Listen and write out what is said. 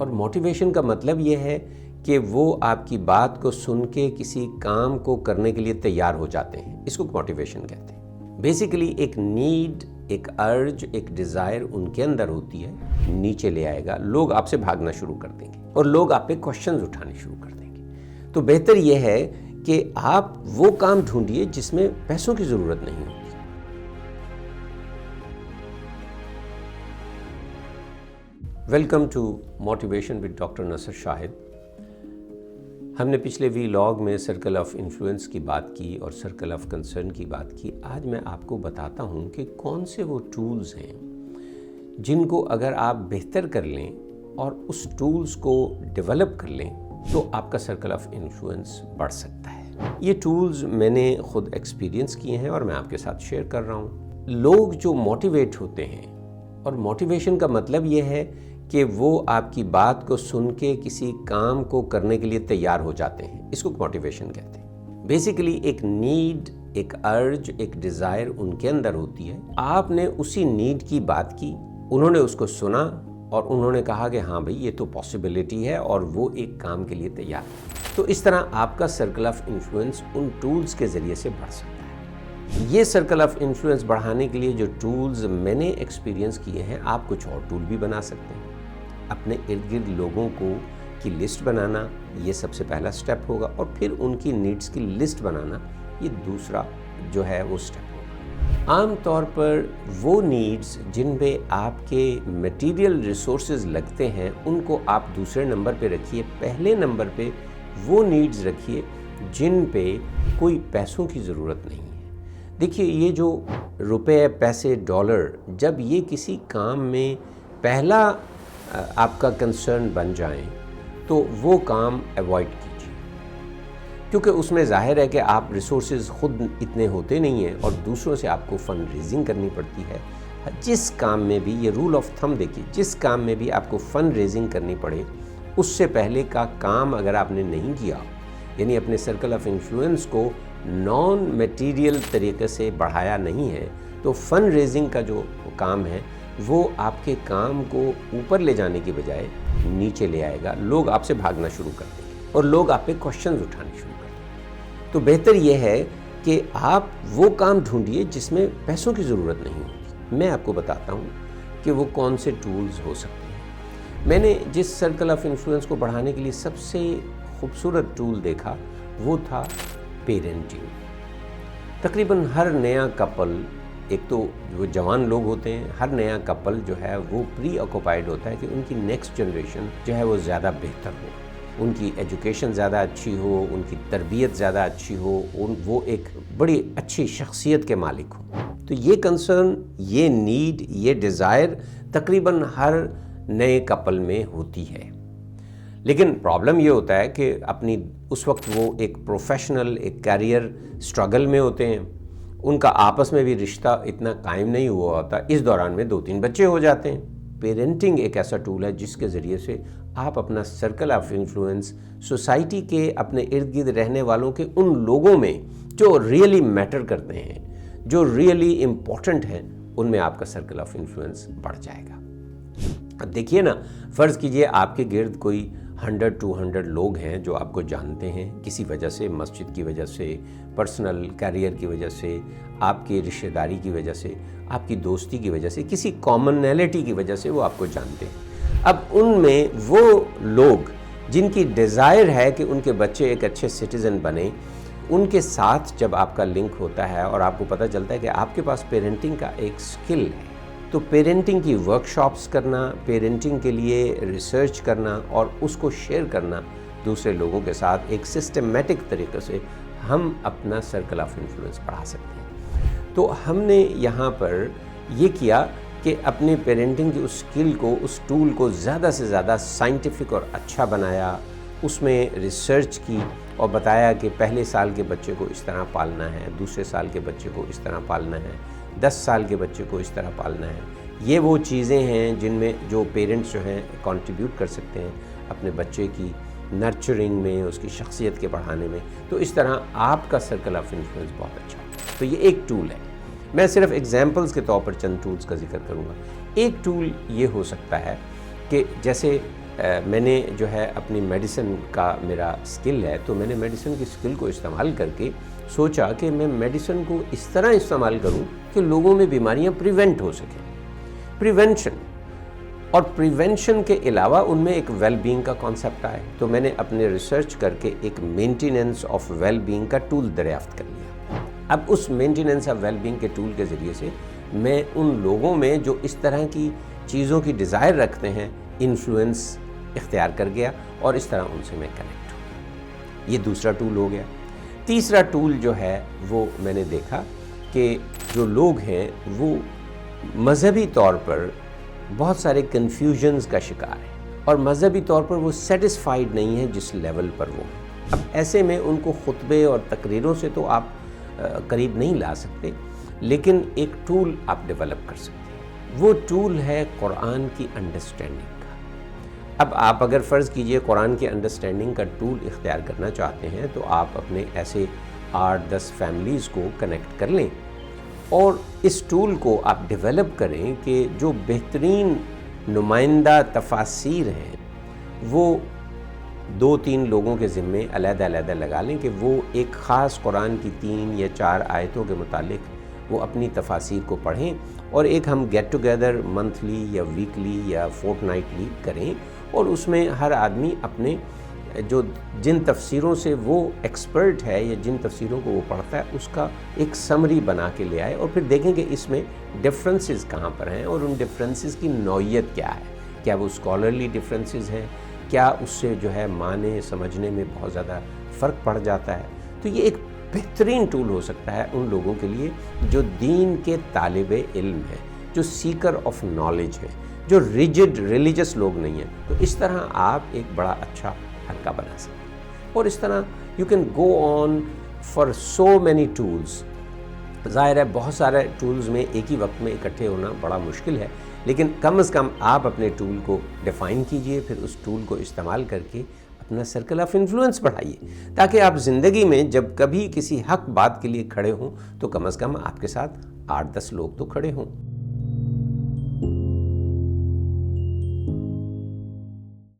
اور موٹیویشن کا مطلب یہ ہے کہ وہ آپ کی بات کو سن کے کسی کام کو کرنے کے لیے تیار ہو جاتے ہیں. اس کو موٹیویشن کہتے ہیں. بیسیکلی ایک نیڈ، ایک ارج، ایک ڈیزائر ان کے اندر ہوتی ہے، نیچے لے آئے گا، لوگ آپ سے بھاگنا شروع کر دیں گے اور لوگ آپ پہ کوشچنز اٹھانے شروع کر دیں گے. تو بہتر یہ ہے کہ آپ وہ کام ڈھونڈیے جس میں پیسوں کی ضرورت نہیں ہوتی. Welcome to motivation with doctor Nasr Shahid. ہم نے پچھلے ویلاگ میں سرکل آف انفلوئنس کی بات کی اور سرکل آف کنسرن کی بات کی. آج میں آپ کو بتاتا ہوں کہ کون سے وہ ٹولز ہیں جن کو اگر آپ بہتر کر لیں اور اس ٹولز کو ڈیولپ کر لیں تو آپ کا سرکل آف انفلوئنس بڑھ سکتا ہے. یہ ٹولز میں نے خود ایکسپیرینس کیے ہیں اور میں آپ کے ساتھ شیئر کر رہا ہوں. لوگ جو موٹیویٹ ہوتے ہیں، اور موٹیویشن کا مطلب یہ ہے کہ وہ آپ کی بات کو سن کے کسی کام کو کرنے کے لیے تیار ہو جاتے ہیں. اس کو موٹیویشن کہتے ہیں. بیسیکلی ایک نیڈ، ایک ارج، ایک ڈیزائر ان کے اندر ہوتی ہے. آپ نے اسی نیڈ کی بات کی، انہوں نے اس کو سنا اور انہوں نے کہا کہ ہاں بھئی یہ تو پاسبلٹی ہے، اور وہ ایک کام کے لیے تیار ہے. تو اس طرح آپ کا circle of influence in tools کے ذریعے سے بڑھ سکتا ہے. یہ سرکل آف انفلوئنس بڑھانے کے لیے جو ٹولز میں نے ایکسپیرینس کیے ہیں، آپ کچھ اور ٹول بھی بنا سکتے ہیں. اپنے ارد گرد لوگوں کی لسٹ بنانا، یہ سب سے پہلا سٹیپ ہوگا، اور پھر ان کی نیڈز کی لسٹ بنانا، یہ دوسرا جو ہے وہ سٹیپ ہوگا. عام طور پر وہ نیڈز جن پہ آپ کے میٹیریل ریسورسز لگتے ہیں ان کو آپ دوسرے نمبر پہ رکھیے. پہلے نمبر پہ وہ نیڈز رکھیے جن پہ کوئی پیسوں کی ضرورت نہیں ہے. دیکھیے، یہ جو روپے، پیسے، ڈالر، جب یہ کسی کام میں پہلا آپ کا کنسرن بن جائیں تو وہ کام ایوائڈ کیجیے، کیونکہ اس میں ظاہر ہے کہ آپ ریسورسز خود اتنے ہوتے نہیں ہیں اور دوسروں سے آپ کو فنڈ ریزنگ کرنی پڑتی ہے. جس کام میں بھی، یہ رول آف تھم دیکھیے، جس کام میں بھی آپ کو فنڈ ریزنگ کرنی پڑے، اس سے پہلے کا کام اگر آپ نے نہیں کیا، یعنی اپنے سرکل آف انفلوئنس کو نان میٹیریل طریقے سے بڑھایا نہیں ہے، تو فنڈ ریزنگ کا جو کام ہے وہ آپ کے کام کو اوپر لے جانے کی بجائے نیچے لے آئے گا. لوگ آپ سے بھاگنا شروع کر دیں گے اور لوگ آپ پہ کوشچنز اٹھانے شروع کر دیں گے. تو بہتر یہ ہے کہ آپ وہ کام ڈھونڈیے جس میں پیسوں کی ضرورت نہیں ہوتی. میں آپ کو بتاتا ہوں کہ وہ کون سے ٹولز ہو سکتے ہیں. میں نے جس سرکل آف انفلوئنس کو بڑھانے کے لیے سب سے خوبصورت ٹول دیکھا وہ تھا پیرنٹنگ. تقریباً ہر نیا کپل، ایک تو وہ جوان لوگ ہوتے ہیں، ہر نیا کپل جو ہے وہ پری آکوپائڈ ہوتا ہے کہ ان کی نیکسٹ جنریشن جو ہے وہ زیادہ بہتر ہو، ان کی ایجوکیشن زیادہ اچھی ہو، ان کی تربیت زیادہ اچھی ہو، وہ ایک بڑی اچھی شخصیت کے مالک ہوں. تو یہ کنسرن، یہ نیڈ، یہ ڈیزائر تقریباً ہر نئے کپل میں ہوتی ہے. لیکن پرابلم یہ ہوتا ہے کہ اپنی اس وقت وہ ایک پروفیشنل، ایک کیریئر سٹرگل میں ہوتے ہیں، ان کا آپس میں بھی رشتہ اتنا قائم نہیں ہوا ہوتا. اس دوران میں 2-3 بچے ہو جاتے ہیں. پیرنٹنگ ایک ایسا ٹول ہے جس کے ذریعے سے آپ اپنا سرکل آف انفلوئنس سوسائٹی کے، اپنے ارد گرد رہنے والوں کے ان لوگوں میں جو ریئلی میٹر کرتے ہیں، جو ریئلی امپورٹنٹ ہیں، ان میں آپ کا سرکل آف انفلوئنس بڑھ جائے گا. اب دیکھیے نا، فرض کیجئے آپ کے گرد کوئی 100-200 لوگ ہیں جو آپ کو جانتے ہیں کسی وجہ سے، مسجد کی وجہ سے، پرسنل کیریئر کی وجہ سے، آپ کی رشتہ داری کی وجہ سے، آپ کی دوستی کی وجہ سے، کسی کامنیلٹی کی وجہ سے وہ آپ کو جانتے ہیں. اب ان میں وہ لوگ جن کی ڈیزائر ہے کہ ان کے بچے ایک اچھے سٹیزن بنیں، ان کے ساتھ جب آپ کا لنک ہوتا ہے اور آپ کو پتہ چلتا ہے کہ آپ کے پاس پیرنٹنگ کا ایک سکل ہے، تو پیرنٹنگ کی ورکشاپس کرنا، پیرنٹنگ کے لیے ریسرچ کرنا اور اس کو شیئر کرنا دوسرے لوگوں کے ساتھ ایک سسٹمیٹک طریقے سے ہم اپنا سرکل آف انفلوئنس بڑھا سکتے ہیں. تو ہم نے یہاں پر یہ کیا کہ اپنے پیرنٹنگ کی اس سکل کو، اس ٹول کو زیادہ سے زیادہ سائنٹیفک اور اچھا بنایا. اس میں ریسرچ کی اور بتایا کہ پہلے سال کے بچے کو اس طرح پالنا ہے، دوسرے سال کے بچے کو اس طرح پالنا ہے، 10 سال کے بچے کو اس طرح پالنا ہے. یہ وہ چیزیں ہیں جن میں جو پیرنٹس جو ہیں کنٹریبیوٹ کر سکتے ہیں اپنے بچے کی نرچرنگ میں، اس کی شخصیت کے بڑھانے میں. تو اس طرح آپ کا سرکل آف انفلوئنس بہت اچھا ہے. تو یہ ایک ٹول ہے. میں صرف ایگزامپلز کے طور پر چند ٹولز کا ذکر کروں گا. ایک ٹول یہ ہو سکتا ہے کہ جیسے میں نے جو ہے اپنی میڈیسن کا میرا سکل ہے، تو میں نے میڈیسن کی سکل کو استعمال کر کے سوچا کہ میں میڈیسن کو اس طرح استعمال کروں کہ لوگوں میں بیماریاں پریونٹ ہو سکیں. پریونشن اور پریونشن کے علاوہ ان میں ایک ویل بینگ کا کانسیپٹ آئے، تو میں نے اپنے ریسرچ کر کے ایک مینٹیننس آف ویل بینگ کا ٹول دریافت کر لیا. اب اس مینٹیننس آف ویل بینگ کے ٹول کے ذریعے سے میں ان لوگوں میں جو اس طرح کی چیزوں کی ڈیزائر رکھتے ہیں انفلوئنس اختیار کر گیا، اور اس طرح ان سے میں کنیکٹ ہو گیا. یہ دوسرا ٹول ہو گیا. تیسرا ٹول جو ہے وہ میں نے دیکھا کہ جو لوگ ہیں وہ مذہبی طور پر بہت سارے کنفیوژنز کا شکار ہیں، اور مذہبی طور پر وہ سیٹسفائیڈ نہیں ہیں جس لیول پر وہ. اب ایسے میں ان کو خطبے اور تقریروں سے تو آپ قریب نہیں لا سکتے، لیکن ایک ٹول آپ ڈیولپ کر سکتے ہیں. وہ ٹول ہے قرآن کی انڈرسٹینڈنگ کا. اب آپ اگر فرض کیجئے قرآن کی انڈرسٹینڈنگ کا ٹول اختیار کرنا چاہتے ہیں تو آپ اپنے ایسے 8-10 فیملیز کو کنیکٹ کر لیں، اور اس ٹول کو آپ ڈیولپ کریں کہ جو بہترین نمائندہ تفاسیر ہیں وہ 2-3 لوگوں کے ذمے علیحدہ علیحدہ لگا لیں کہ وہ ایک خاص قرآن کی 3 یا 4 آیتوں کے متعلق وہ اپنی تفاسیر کو پڑھیں، اور ایک ہم گیٹ ٹوگیدر منتھلی یا ویکلی یا فورٹ نائٹلی کریں، اور اس میں ہر آدمی اپنے جن تفسیروں سے وہ ایکسپرٹ ہے یا جن تفسیروں کو وہ پڑھتا ہے اس کا ایک سمری بنا کے لے آئے، اور پھر دیکھیں کہ اس میں ڈفرینسز کہاں پر ہیں اور ان ڈفرینسز کی نوعیت کیا ہے. کیا وہ اسکالرلی ڈفرینسز ہیں؟ کیا اس سے جو ہے معنی سمجھنے میں بہت زیادہ فرق پڑ جاتا ہے؟ تو یہ ایک بہترین ٹول ہو سکتا ہے ان لوگوں کے لیے جو دین کے طالب علم ہیں، جو سیکر آف نالج ہیں، جو ریجڈ ریلیجس لوگ نہیں ہیں. تو اس طرح آپ ایک بڑا اچھا حلقہ بنا سکتے ہیں، اور اس طرح you can go on for so many tools. ظاہر ہے بہت سارے ٹولز میں ایک ہی وقت میں اکٹھے ہونا بڑا مشکل ہے، لیکن کم از کم آپ اپنے ٹول کو ڈیفائن کیجئے، پھر اس ٹول کو استعمال کر کے اپنا سرکل آف انفلوئنس بڑھائیے، تاکہ آپ زندگی میں جب کبھی کسی حق بات کے لیے کھڑے ہوں تو کم از کم آپ کے ساتھ 8-10 لوگ تو کھڑے ہوں.